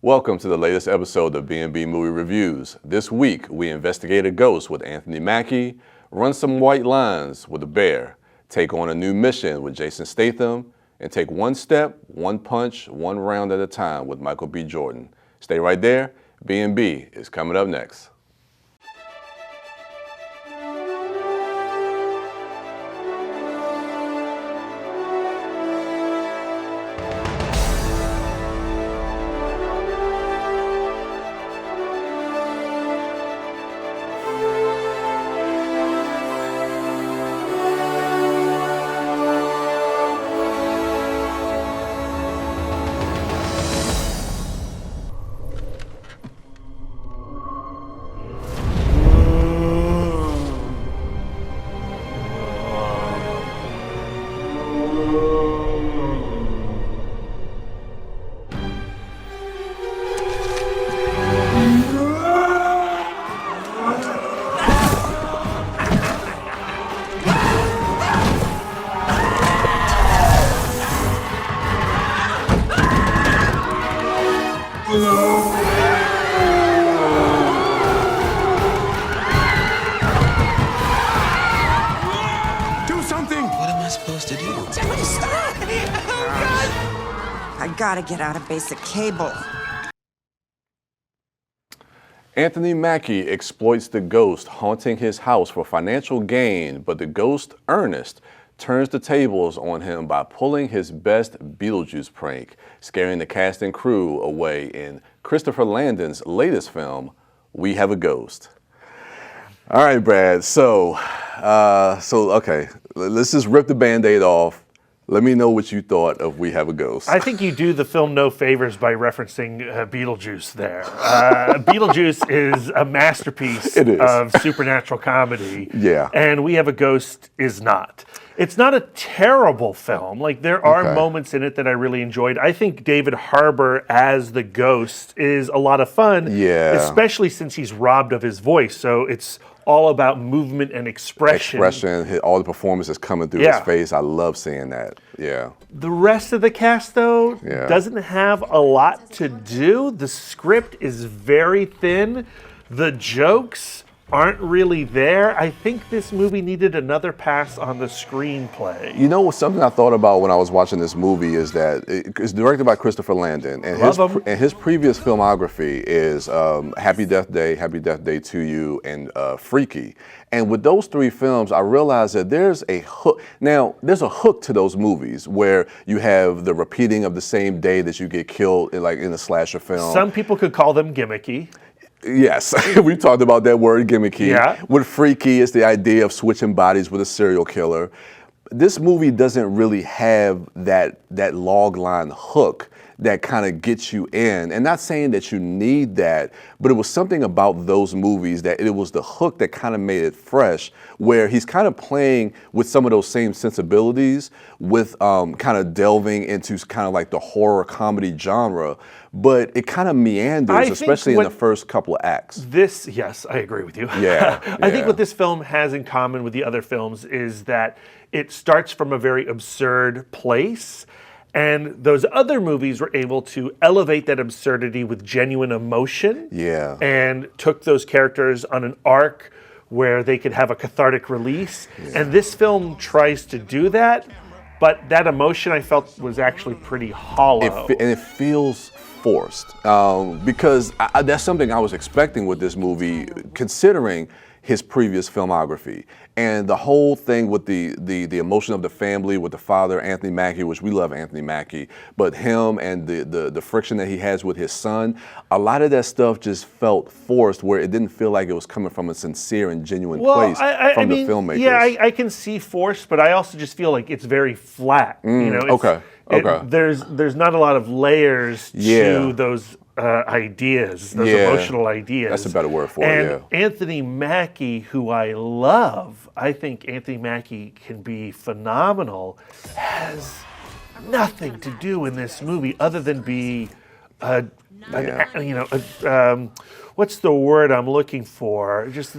Welcome to the latest episode of B&B Movie Reviews. This week, we investigate a ghost with Anthony Mackie, run some white lines with a bear, take on a new mission with Jason Statham, and take one step, one punch, one round at a time with Michael B. Jordan. Stay right there. B&B is coming up next. Gotta get out of basic cable. Anthony Mackie exploits the ghost haunting his house for financial gain, but the ghost, Ernest, turns the tables on him by pulling his best Beetlejuice prank, scaring the cast and crew away in Christopher Landon's latest film, We Have a Ghost. All right, Brad, okay, let's just rip the Band-Aid off. Let me know what you thought of We Have a Ghost. I think you do the film no favors by referencing Beetlejuice there. Beetlejuice is a masterpiece of supernatural comedy. Yeah. And We Have a Ghost is not. It's not a terrible film. Like, there are moments in it that I really enjoyed. I think David Harbour as the ghost is a lot of fun. Yeah. Especially since he's robbed of his voice. So it's all about movement and expression. All the performances coming through his face. I love seeing that. Yeah. The rest of the cast, though, doesn't have a lot to do. The script is very thin. The jokes aren't really there. I think this movie needed another pass on the screenplay. You know, something I thought about when I was watching this movie is that it's directed by Christopher Landon, and his previous filmography is Happy Death Day to You, and Freaky. And with those three films, I realized that there's a hook. Now, there's a hook to those movies where you have the repeating of the same day that you get killed, like in a slasher film. Some people could call them gimmicky. Yes, we talked about that word, gimmicky. Yeah. With Freaky, it's the idea of switching bodies with a serial killer. This movie doesn't really have that log line hook that kind of gets you in. And not saying that you need that, but it was something about those movies that it was the hook that kind of made it fresh, where he's kind of playing with some of those same sensibilities with kind of delving into kind of like the horror comedy genre, but it kind of meanders, especially in the first couple of acts. Yes, I agree with you. Yeah. I think what this film has in common with the other films is that it starts from a very absurd place. And those other movies were able to elevate that absurdity with genuine emotion. Yeah. And took those characters on an arc where they could have a cathartic release. Yeah. And this film tries to do that, but that emotion I felt was actually pretty hollow. And it feels forced because that's something I was expecting with this movie, considering his previous filmography. And the whole thing with the emotion of the family with the father, Anthony Mackie, which we love Anthony Mackie, but him and the friction that he has with his son, a lot of that stuff just felt forced, where it didn't feel like it was coming from a sincere and genuine place from the filmmakers. Yeah, I can see forced, but I also just feel like it's very flat. There's not a lot of layers to those ideas, those emotional ideas. That's a better word for it, Anthony Mackie, who I love, I think Anthony Mackie can be phenomenal, has nothing to do in this movie other than be what's the word I'm looking for? Just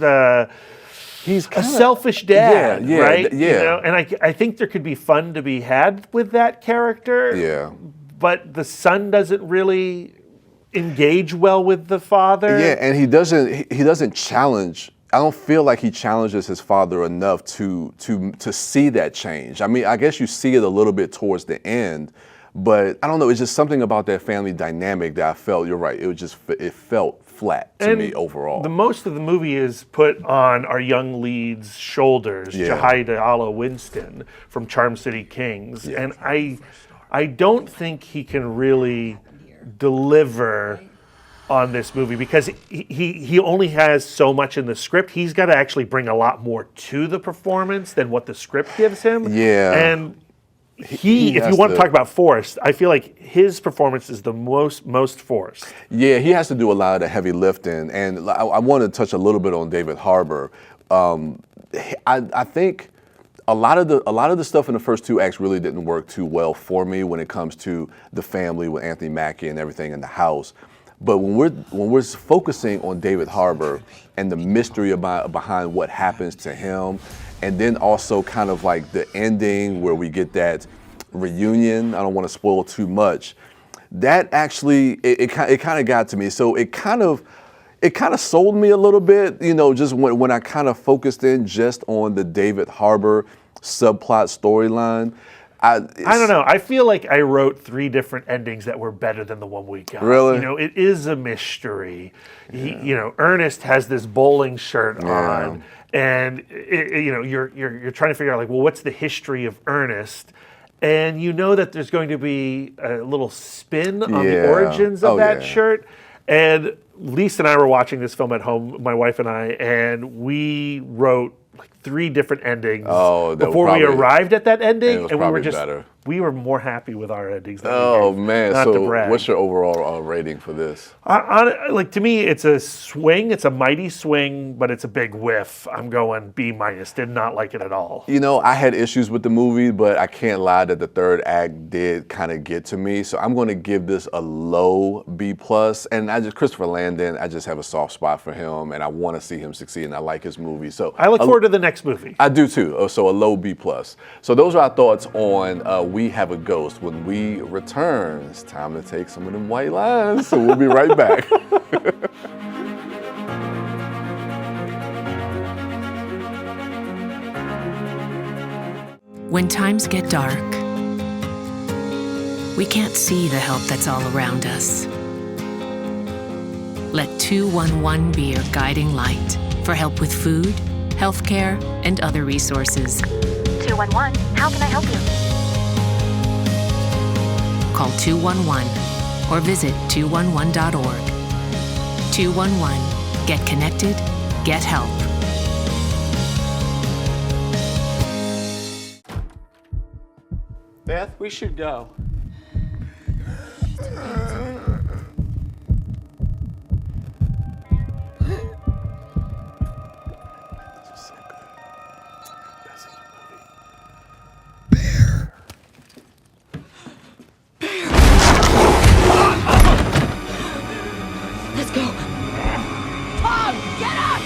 he's a selfish dad, right? Yeah. You know? And I think there could be fun to be had with that character. Yeah. But the son doesn't really engage well with the father. Yeah, and he doesn't challenge. I don't feel like he challenges his father enough to see that change. I mean, I guess you see it a little bit towards the end, but I don't know. It's just something about that family dynamic that I felt. You're right. It felt flat to me overall. The most of the movie is put on our young lead's shoulders, Jahida Ala Winston from Charm City Kings, and I don't think he can really deliver on this movie because he only has so much in the script. He's got to actually bring a lot more to the performance than what the script gives him. Yeah. And if you want to talk about forced, I feel like his performance is the most forced. Yeah, he has to do a lot of the heavy lifting. And I want to touch a little bit on David Harbour. I think a lot of the stuff in the first two acts really didn't work too well for me when it comes to the family with Anthony Mackie and everything in the house. But when we're focusing on David Harbour and the mystery behind what happens to him, and then also kind of like the ending where we get that reunion, I don't want to spoil too much, that actually, it kind of got to me. So it kind of sold me a little bit, just when I kind of focused in just on the David Harbour subplot storyline. I don't know. I feel like I wrote 3 different endings that were better than the one we got. Really? It is a mystery. Ernest has this bowling shirt on, and you're trying to figure out like, well, what's the history of Ernest? And you know that there's going to be a little spin on the origins of that shirt. And Lisa and I were watching this film at home, my wife and I, and we wrote like 3 different endings before we arrived at that ending, and we were more happy with our endings. Oh man! So what's your overall rating for this? Like to me, it's a swing. It's a mighty swing, but it's a big whiff. I'm going B-. Did not like it at all. I had issues with the movie, but I can't lie that the third act did kind of get to me. So I'm going to give this a low B+. And Christopher Landon, I just have a soft spot for him, and I want to see him succeed. And I like his movie. So I look forward to the next movie. I do too. So a low B+. So those are our thoughts on We Have a Ghost. When we return, it's time to take some of them white lines. So we'll be right back. When times get dark, we can't see the help that's all around us. Let 211 be your guiding light for help with food, healthcare, and other resources. 211, how can I help you? Call 211 or visit 211.org. 211, get connected, get help. Beth, we should go. Let's go. Tom, get up!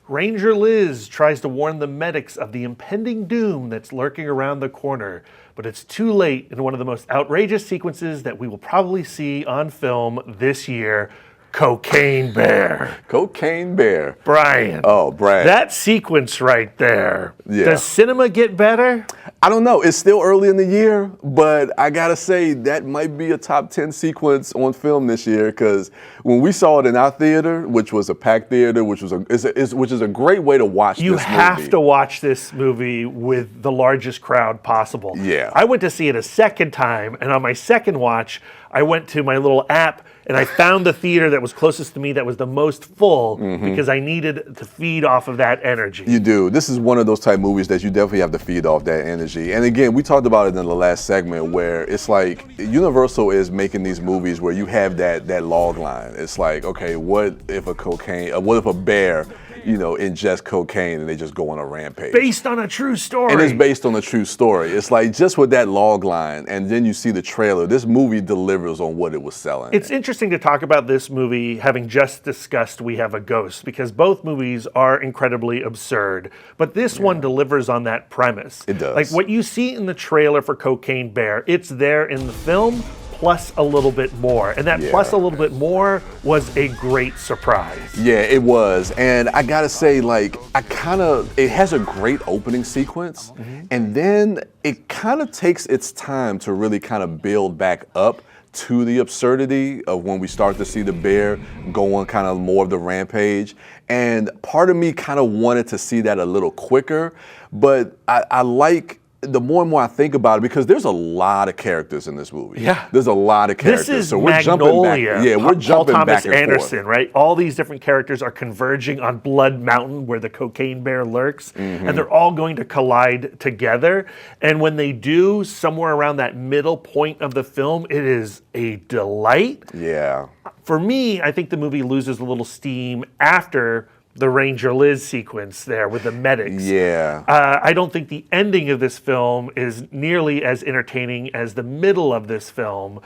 Ranger Liz tries to warn the medics of the impending doom that's lurking around the corner, but it's too late in one of the most outrageous sequences that we will probably see on film this year. Cocaine Bear. Cocaine Bear. Brian. Oh, Brian. That sequence right there. Yeah. Does cinema get better? I don't know. It's still early in the year, but I gotta say that might be a top 10 sequence on film this year. Because when we saw it in our theater, which was a packed theater, which is a great way to watch. You this have movie. to watch this movie with the largest crowd possible. Yeah. I went to see it a second time, and on my second watch, I went to my little app and I found the theater that was closest to me that was the most full because I needed to feed off of that energy. You do. This is one of those type movies that you definitely have to feed off that energy. And again, we talked about it in the last segment where it's like Universal is making these movies where you have that log line. It's like, okay, what if a bear ingest cocaine and they just go on a rampage. Based on a true story. And it's based on a true story. It's like just with that log line, and then you see the trailer, this movie delivers on what it was selling. It's interesting to talk about this movie having just discussed We Have a Ghost, because both movies are incredibly absurd, but this one delivers on that premise. It does. Like what you see in the trailer for Cocaine Bear, it's there in the film, plus a little bit more. And that plus a little bit more was a great surprise. Yeah, it was. And I gotta say, like, it has a great opening sequence, and then it kind of takes its time to really kind of build back up to the absurdity of when we start to see the bear go on kind of more of the rampage. And part of me kind of wanted to see that a little quicker, but I like, the more and more I think about it, because there's a lot of characters in this movie. Yeah. There's a lot of characters. This is so we're jumping back. Magnolia. We're jumping Paul Thomas back and Anderson, forth. right? All these different characters are converging on Blood Mountain, where the cocaine bear lurks, and they're all going to collide together. And when they do, somewhere around that middle point of the film, it is a delight. Yeah. For me, I think the movie loses a little steam after the Ranger Liz sequence there with the medics. Yeah. I don't think the ending of this film is nearly as entertaining as the middle of this film.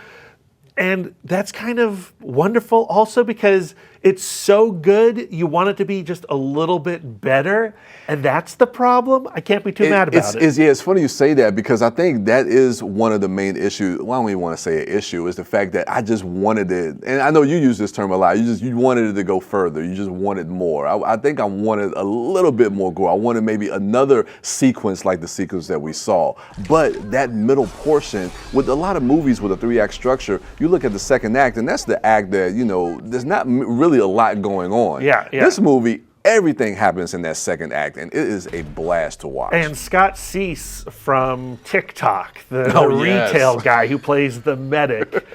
And that's kind of wonderful also because it's so good, you want it to be just a little bit better. And that's the problem. I can't be too mad about it. It's funny you say that, because I think that is one of the main issues. Well, I don't even want to say an issue, is the fact that I just wanted it, and I know you use this term a lot, you wanted it to go further. You just wanted more. I think I wanted a little bit more gore. I wanted maybe another sequence like the sequence that we saw. But that middle portion, with a lot of movies with a 3-act structure, you look at the second act, and that's the act that, there's not really a lot going on. Yeah. This movie, everything happens in that second act, and it is a blast to watch. And Scott Cease from TikTok, the yes. retail guy who plays the medic,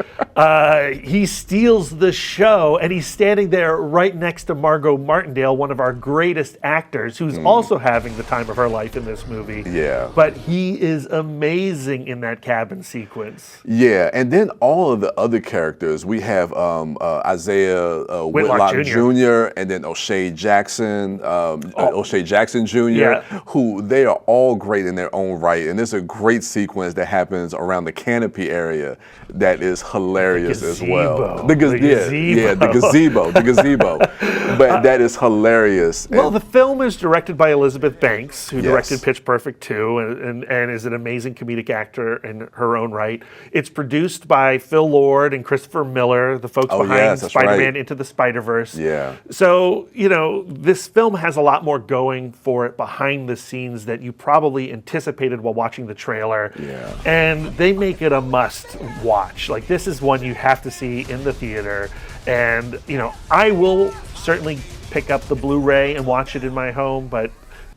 he steals the show, and he's standing there right next to Margot Martindale, one of our greatest actors, who's also having the time of her life in this movie. Yeah. But he is amazing in that cabin sequence. Yeah, and then all of the other characters, we have Isaiah Whitlock Jr., and then O'Shea Jackson, Jr., who they are all great in their own right. And there's a great sequence that happens around the canopy area that is hilarious as well. The gazebo. But that is hilarious. Well, the film is directed by Elizabeth Banks, who directed Pitch Perfect 2 and is an amazing comedic actor in her own right. It's produced by Phil Lord and Christopher Miller, the folks behind Spider-Man Into the Spider-Verse. Yeah. So, this film has a lot more going for it behind the scenes that you probably anticipated while watching the trailer. Yeah. And they make it a must watch. Like, this is one you have to see in the theater. And, I will certainly pick up the Blu-ray and watch it in my home, but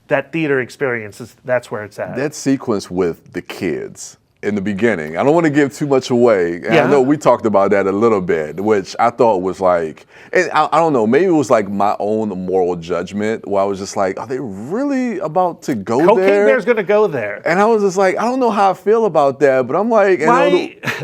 that theater experience, that's where it's at. That sequence with the kids in the beginning, I don't want to give too much away. And I know we talked about that a little bit, which I thought was like, and I don't know, maybe it was like my own moral judgment where I was just like, are they really about to go there? Cocaine Bear's going to go there. And I was just like, I don't know how I feel about that, but I'm like...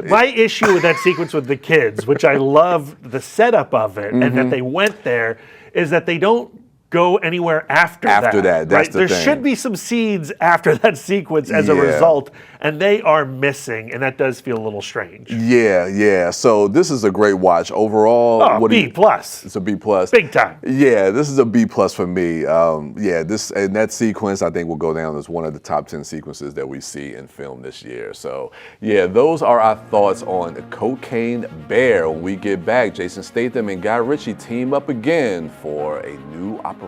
My issue with that sequence with the kids, which I love the setup of it, and that they went there, is that they don't go anywhere after that. That's the there thing. should be some seeds after that sequence as a result, and they are missing, and that does feel a little strange. Yeah. So this is a great watch overall. B plus. It's a B plus. Big time. Yeah, this is a B plus for me. That sequence I think will go down as one of the top 10 sequences that we see in film this year. So yeah, those are our thoughts on Cocaine Bear. When we get back, Jason Statham and Guy Ritchie team up again for a new operation.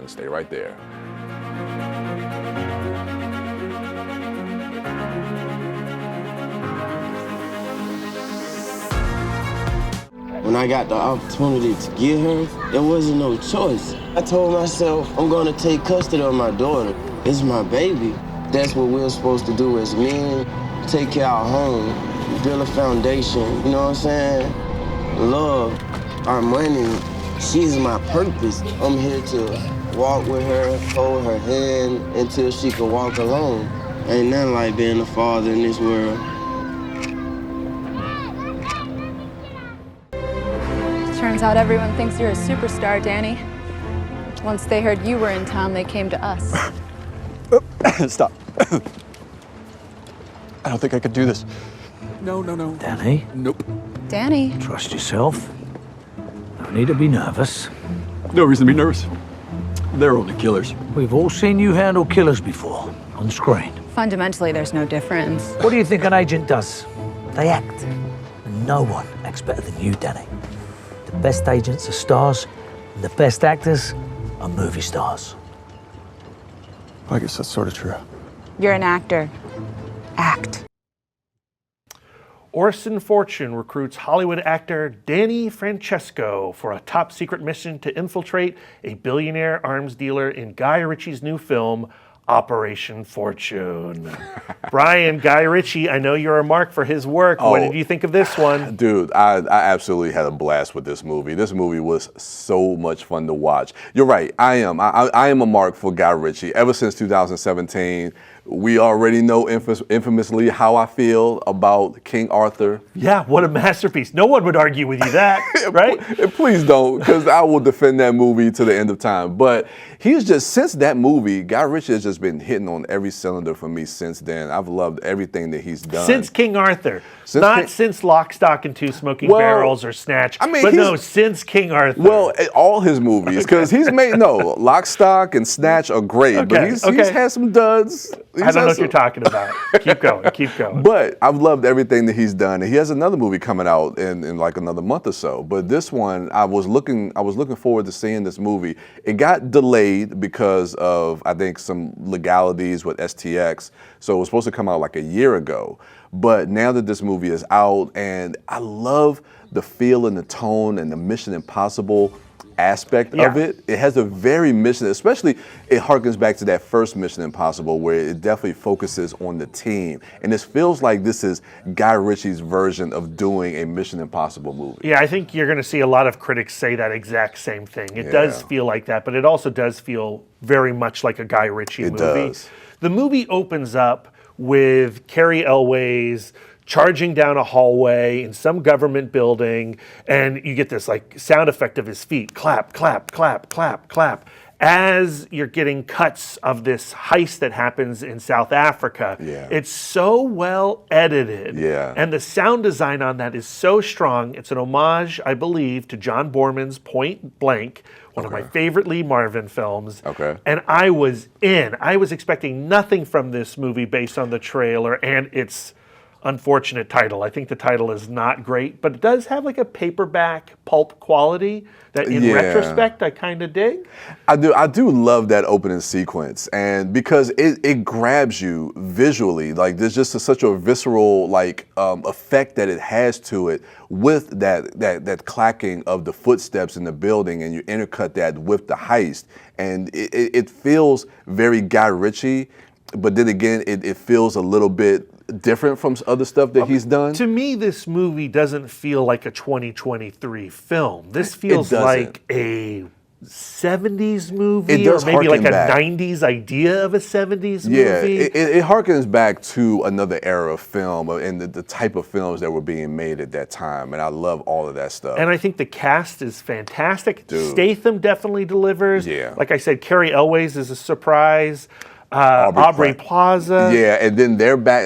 Stay right there. When I got the opportunity to get her, there wasn't no choice. I told myself, I'm gonna take custody of my daughter. It's my baby. That's what we're supposed to do as men. Take care of our home, build a foundation, you know what I'm saying? Love, our money. She's my purpose. I'm here to walk with her, hold her hand until she can walk alone. Ain't nothing like being a father in this world. Turns out everyone thinks you're a superstar, Danny. Once they heard you were in town, they came to us. Stop. I don't think I could do this. No. Danny? Nope. Danny. Trust yourself. No need to be nervous. No reason to be nervous. They're only killers. We've all seen you handle killers before, on screen. Fundamentally, there's no difference. What do you think an agent does? They act. And no one acts better than you, Danny. The best agents are stars, and the best actors are movie stars. I guess that's sort of true. You're an actor. Act. Orson Fortune recruits Hollywood actor Danny Francesco for a top secret mission to infiltrate a billionaire arms dealer in Guy Ritchie's new film, Operation Fortune. Brian, Guy Ritchie, I know you're a mark for his work. What did you think of this one? Dude, I absolutely had a blast with this movie. This movie was so much fun to watch. You're right, I am a mark for Guy Ritchie. Ever since 2017, we already know infamously how I feel about King Arthur. Yeah, what a masterpiece. No one would argue with you that, right? Please don't, because I will defend that movie to the end of time. But he's just, since that movie, Guy Ritchie has just been hitting on every cylinder for me since then. I've loved everything that he's done. Since King Arthur. Since Lock, Stock, and Two Smoking Barrels or Snatch. Since King Arthur. Well, all his movies, because he's made, Lock, Stock, and Snatch are great, but he's had some duds. I don't know what you're talking about. Keep going. But I've loved everything that he's done. And he has another movie coming out in like another month or so. But this one, I was looking forward to seeing this movie. It got delayed because of, I think, some legalities with STX. So it was supposed to come out like a year ago. But now that this movie is out, and I love the feel and the tone and the Mission Impossible aspect of it. It has a very mission, especially it harkens back to that first Mission Impossible where it definitely focuses on the team. And this feels like this is Guy Ritchie's version of doing a Mission Impossible movie. Yeah, I think you're going to see a lot of critics say that exact same thing. It does feel like that, but it also does feel very much like a Guy Ritchie movie. Does. The movie opens up with Cary Elwes charging down a hallway in some government building, and you get this like sound effect of his feet, clap, clap, clap, clap, clap, as you're getting cuts of this heist that happens in South Africa. Yeah. It's so well edited, Yeah. and the sound design on that is so strong. It's an homage, I believe, to John Borman's Point Blank, one of my favorite Lee Marvin films. Okay. And I was in. I was expecting nothing from this movie based on the trailer and its unfortunate title. I think the title is not great, but it does have like a paperback pulp quality that in retrospect I kind of dig. I do love that opening sequence, and because it grabs you visually, like there's just such a visceral like effect that it has to it with that clacking of the footsteps in the building, and you intercut that with the heist, and it feels very Guy Ritchie, but then again it feels a little bit different from other stuff that he's done. To me, this movie doesn't feel like a 2023 film. This feels like a 70s movie, or maybe like a 90s idea of a 70s movie. Yeah, it harkens back to another era of film and the type of films that were being made at that time, and I love all of that stuff. And I think the cast is fantastic. Dude. Statham definitely delivers. Yeah. Like I said, Cary Elwes is a surprise. Aubrey Plaza. Yeah, and then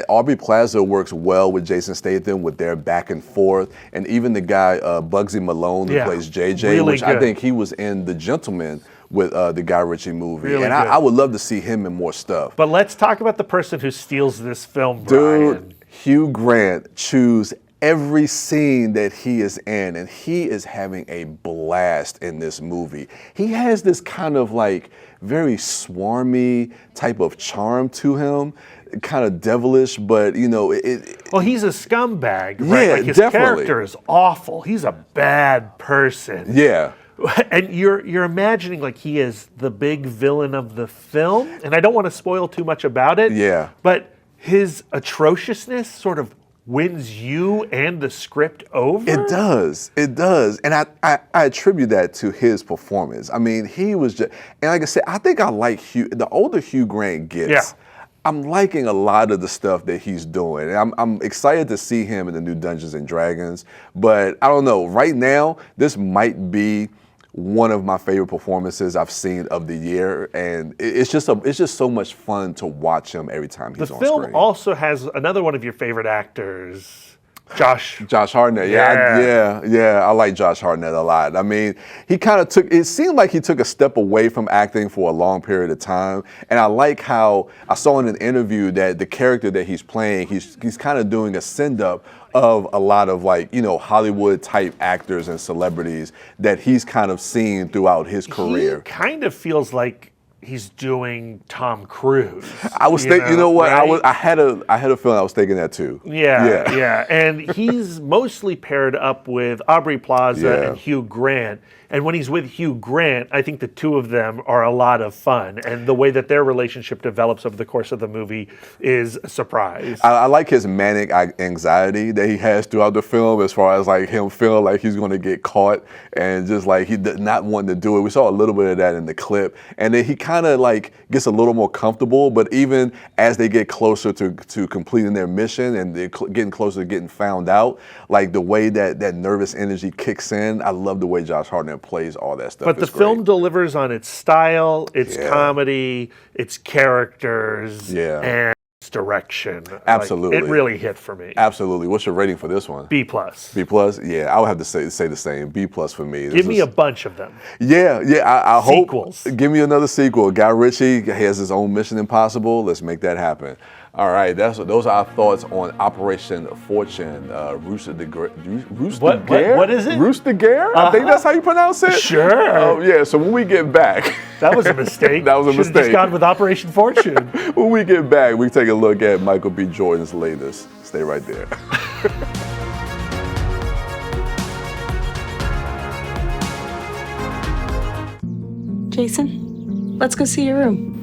Aubrey Plaza works well with Jason Statham with their back and forth. And even the guy, Bugsy Malone, who plays JJ, really which good. I think he was in The Gentleman with the Guy Ritchie movie. Really and I would love to see him in more stuff. But let's talk about the person who steals this film, Dude, Brian. Hugh Grant chews every scene that he is in, and he is having a blast in this movie. He has this kind of like very swarmy type of charm to him, kind of devilish, but Well, he's a scumbag, right? Yeah, like his definitely. character is awful. He's a bad person. Yeah. And you're imagining like he is the big villain of the film, and I don't want to spoil too much about it. Yeah. But his atrociousness sort of wins you and the script over. It does, and I attribute that to his performance. I mean, he was just, and like I said, I think I like Hugh. The older Hugh Grant gets, I'm liking a lot of the stuff that he's doing. And I'm excited to see him in the new Dungeons and Dragons. But I don't know. Right now, this might be one of my favorite performances I've seen of the year, and it's just so much fun to watch him every time he's on screen. The film also has another one of your favorite actors, Josh Hartnett. Yeah, I like Josh Hartnett a lot. I mean, it seemed like he took a step away from acting for a long period of time. And I like how I saw in an interview that the character that he's playing, he's kind of doing a send-up of a lot of Hollywood type actors and celebrities that he's kind of seen throughout his career. He kind of feels like he's doing Tom Cruise. I was thinking, right? I had a feeling I was thinking that too. Yeah. And he's mostly paired up with Aubrey Plaza and Hugh Grant. And when he's with Hugh Grant, I think the two of them are a lot of fun. And the way that their relationship develops over the course of the movie is a surprise. I like his manic anxiety that he has throughout the film, as far as like him feeling like he's going to get caught and just like he not wanting to do it. We saw a little bit of that in the clip. And then he kind of like gets a little more comfortable, but even as they get closer to completing their mission and they're getting closer to getting found out, like the way that nervous energy kicks in, I love the way Josh Hartnett plays all that stuff. But the film delivers on its style, its comedy, its characters, and its direction. Absolutely. Like, it really hit for me. Absolutely. What's your rating for this one? B+. B+? Yeah, I would have to say the same. B+ for me. Give me a bunch of them. Yeah, I hope. Sequels. Give me another sequel. Guy Ritchie has his own Mission Impossible. Let's make that happen. All right, those are our thoughts on Operation Fortune. Rooster de Gare? What is it? Rooster de Gare? I think that's how you pronounce it. Sure. Yeah. So when we get back, that was a mistake. Should've just gone with Operation Fortune. When we get back, we take a look at Michael B. Jordan's latest. Stay right there. Jason, let's go see your room.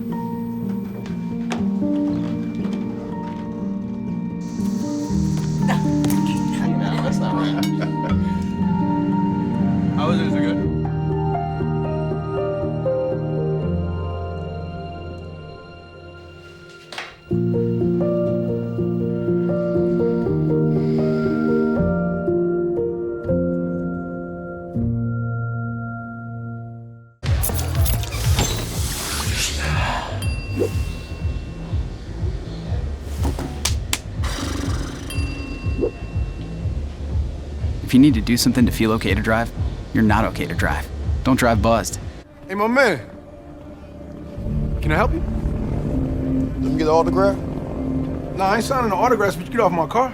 How is it? Is it good? If you need to do something to feel okay to drive, you're not okay to drive. Don't drive buzzed. Hey, my man. Can I help you? Let me get an autograph? Nah, I ain't signing no autographs, but you get off my car.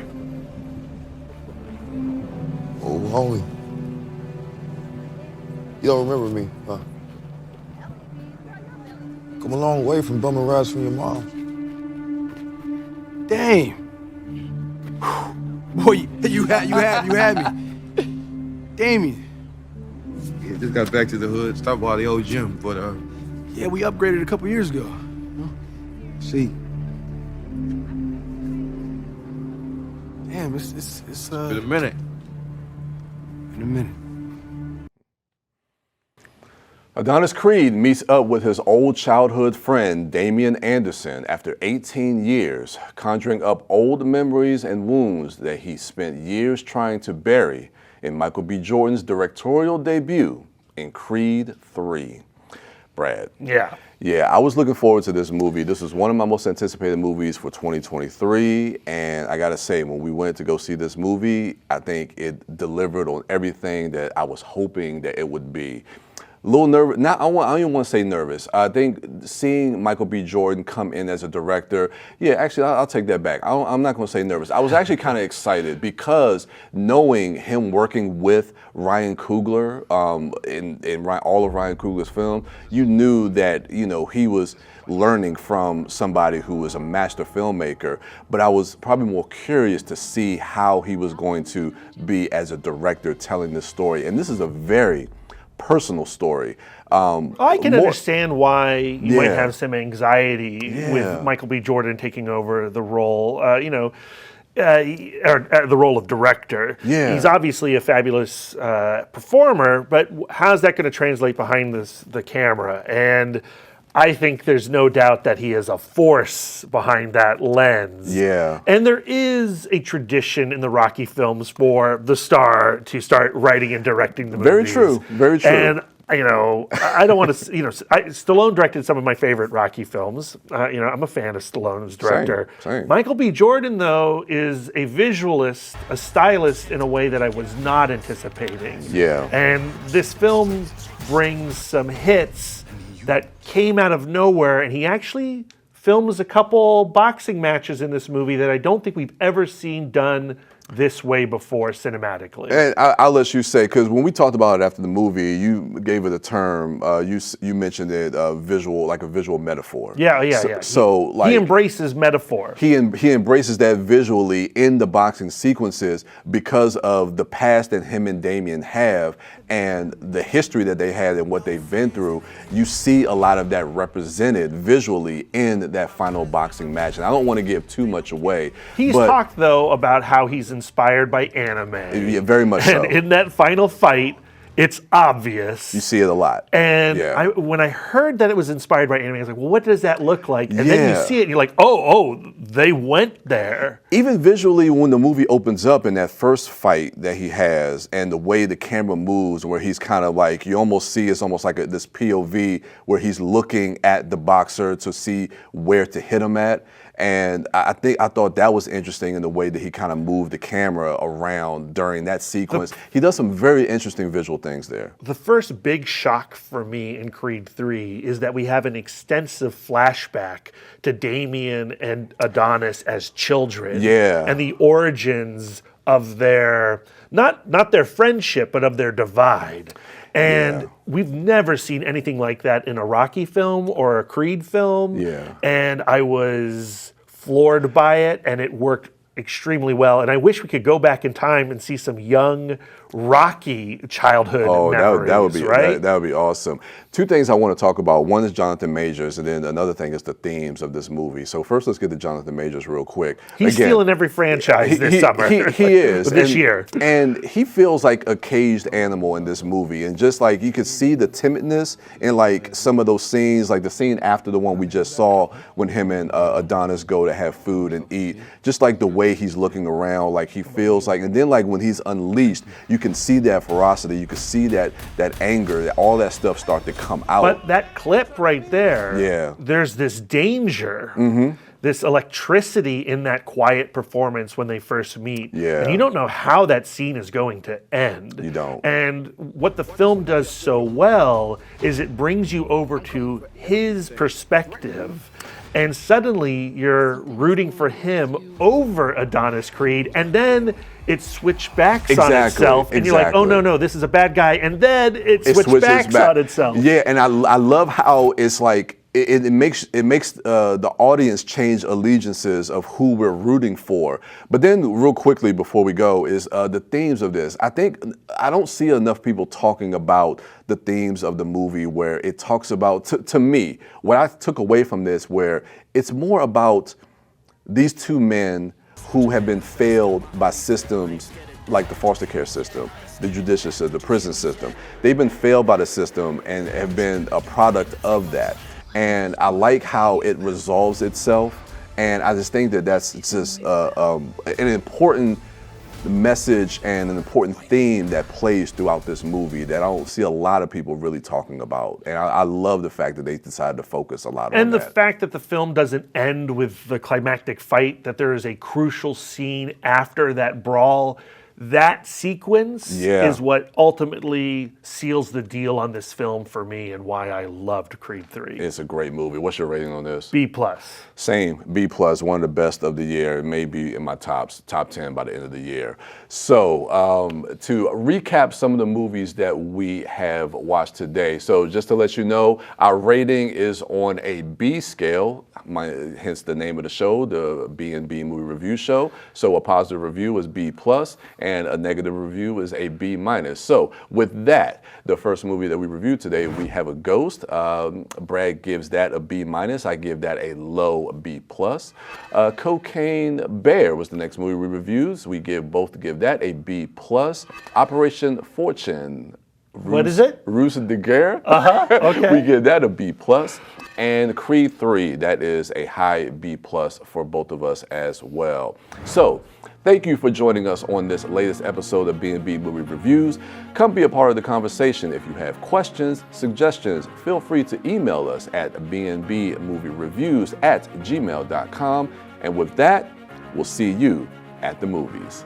Oh, homie. You don't remember me, huh? Come a long way from bumming rides from your mom. Damn. Boy, you had me. Damien. Yeah, just got back to the hood, stopped by the old gym, but yeah, we upgraded a couple years ago. see. Damn, it's In a minute. In a minute. Adonis Creed meets up with his old childhood friend Damian Anderson after 18 years, conjuring up old memories and wounds that he spent years trying to bury in Michael B. Jordan's directorial debut in Creed 3. Brad. Yeah, I was looking forward to this movie. This is one of my most anticipated movies for 2023, and I gotta say, when we went to go see this movie, I think it delivered on everything that I was hoping that it would be. A little nervous. I don't even want to say nervous. I think seeing Michael B. Jordan come in as a director, yeah, actually, I'll take that back. I'm not going to say nervous. I was actually kind of excited because knowing him working with Ryan Coogler in all of Ryan Coogler's film, you knew that, you know, he was learning from somebody who was a master filmmaker, but I was probably more curious to see how he was going to be as a director telling this story. And this is a very personal story. I can understand why you might have some anxiety with Michael B. Jordan taking over the role, or the role of director. Yeah. He's obviously a fabulous performer, but how's that going to translate behind the camera? And I think there's no doubt that he is a force behind that lens. Yeah. And there is a tradition in the Rocky films for the star to start writing and directing the movies. Very true. Very true. And I don't want to, Stallone directed some of my favorite Rocky films. I'm a fan of Stallone's director. Same. Michael B. Jordan, though, is a visualist, a stylist in a way that I was not anticipating. Yeah. And this film brings some hits that came out of nowhere, and he actually films a couple boxing matches in this movie that I don't think we've ever seen done this way before cinematically. And I'll let you say, because when we talked about it after the movie, you gave it a term. You mentioned it, visual, like a visual metaphor. Yeah. So he embraces metaphor. He embraces that visually in the boxing sequences because of the past that him and Damien have and the history that they had and what they've been through. You see a lot of that represented visually in that final boxing match. And I don't want to give too much away. He's talked, though, about how he's inspired by anime. Yeah, very much so. And in that final fight, it's obvious. You see it a lot. And when I heard that it was inspired by anime, I was like, well, what does that look like? And then you see it and you're like, oh, they went there. Even visually, when the movie opens up in that first fight that he has and the way the camera moves, where he's kind of like, you almost see it's almost like this POV where he's looking at the boxer to see where to hit him at. And I thought that was interesting in the way that he kind of moved the camera around during that sequence. He does some very interesting visual things there. The first big shock for me in Creed 3 is that we have an extensive flashback to Damien and Adonis as children. Yeah. And the origins of their, not their friendship, but of their divide. And we've never seen anything like that in a Rocky film or a Creed film. Yeah. And I was floored by it, and it worked extremely well. And I wish we could go back in time and see some young Rocky childhood memories. That would be awesome. Two things I want to talk about. One is Jonathan Majors, and then another thing is the themes of this movie. So first, let's get to Jonathan Majors real quick. He's stealing every franchise this summer. He is. This year. And he feels like a caged animal in this movie. And just like you could see the timidness in like some of those scenes, like the scene after the one we just saw when him and Adonis go to have food and eat. Just like the way he's looking around, like he feels like, and then like when he's unleashed, you can see that ferocity, you can see that anger, all that stuff start to come out. But that clip right there, there's this danger, this electricity in that quiet performance when they first meet. Yeah. And you don't know how that scene is going to end. You don't. And what the film does so well is it brings you over to his perspective. And suddenly you're rooting for him over Adonis Creed, and then it switch backs on itself, and you're like, oh no, this is a bad guy, and then it switch backs on itself. Yeah, and I love how it's like it makes the audience change allegiances of who we're rooting for. But then real quickly before we go is the themes of this. I don't see enough people talking about the themes of the movie where it talks about, to me, what I took away from this, where it's more about these two men who have been failed by systems like the foster care system, the judicial system, the prison system. They've been failed by the system and have been a product of that. And I like how it resolves itself. And I just think that that's just an important message and an important theme that plays throughout this movie that I don't see a lot of people really talking about. And I love the fact that they decided to focus a lot on that. And the fact that the film doesn't end with the climactic fight, that there is a crucial scene after that brawl. That sequence is what ultimately seals the deal on this film for me and why I loved Creed 3. It's a great movie. What's your rating on this? B+. Same, B+, one of the best of the year. It may be in my top 10 by the end of the year. So to recap some of the movies that we have watched today. So just to let you know, our rating is on a B scale, hence the name of the show, the B&B Movie Review Show. So a positive review is B+, and a negative review is a B-. So with that, the first movie that we reviewed today, we have a Ghost. Brad gives that a B-. I give that a low B+. Cocaine Bear was the next movie we reviewed. We both give that a B+. Operation Fortune, What is it? Ruse de Guerre. Okay. We give that a B+. And Creed 3, that is a high B+ for both of us as well. So, thank you for joining us on this latest episode of B&B Movie Reviews. Come be a part of the conversation. If you have questions, suggestions, feel free to email us at bnbmoviereviews@gmail.com. And with that, we'll see you at the movies.